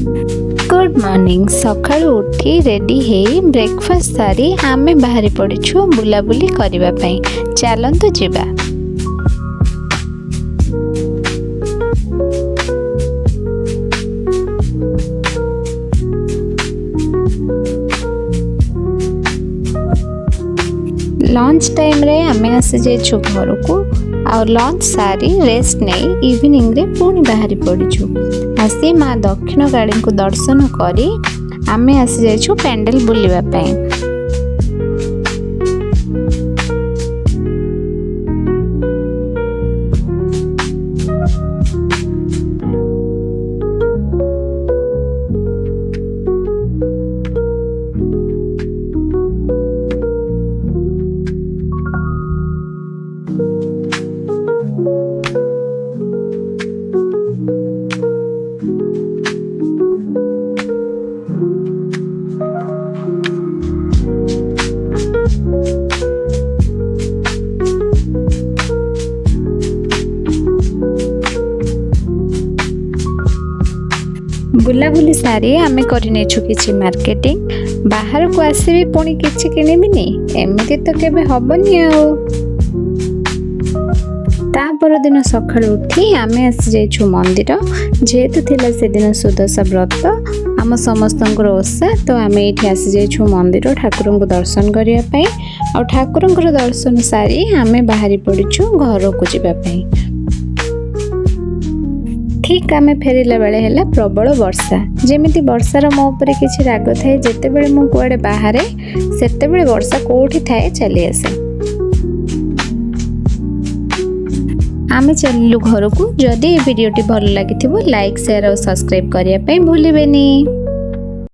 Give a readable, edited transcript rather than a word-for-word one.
Good morning. सकाळु उठी ready हे breakfast सारी आमे बाहरी पड़ीछु बुलाबुली करबा पई। चलंतु जिबा। लंच टाइम रे आमे आसी जाइछु घर को आ लंच सारी रेस्ट नहीं इवनिंग रे पुणी बाहरी पड़ीछु। आसी माँ दक्षिण काली को दर्शन करी आमे आसी जाइछु पेंडल बुलिबा पई। बुलाबुली सारी आमे करने किछि मार्केटिंग बाहर को आसबि पुणी किछि किनिबिनी एमिति तो केबे हबनी आ। ता पर दिन सकाळ उठी आमे आसी जाइछु मंदिर जेतु थिला से दिन सुदशा व्रत आम समस्तंकर ओषा तो आमे एठी आसी जाइछु मंदिर ठाकुरन को दर्शन करिया पई आ ठाकुरन को दर्शन सारी आमे बाहरी पड़िछु घर को जिबा पई। ठीक आमे फेरिला बेले हैला प्रबल वर्षा जेमिति वर्षार मो उपरे किछि राग थाए जेते बेले मु कुआडे बाहरे सेते बेले वर्षा कोठी थाए चली आसे। आमे चलिलु घर को। जदि वीडियोटी भल लागिथिबो लाइक शेयर और सब्सक्राइब करिया पई भूलिबेनी।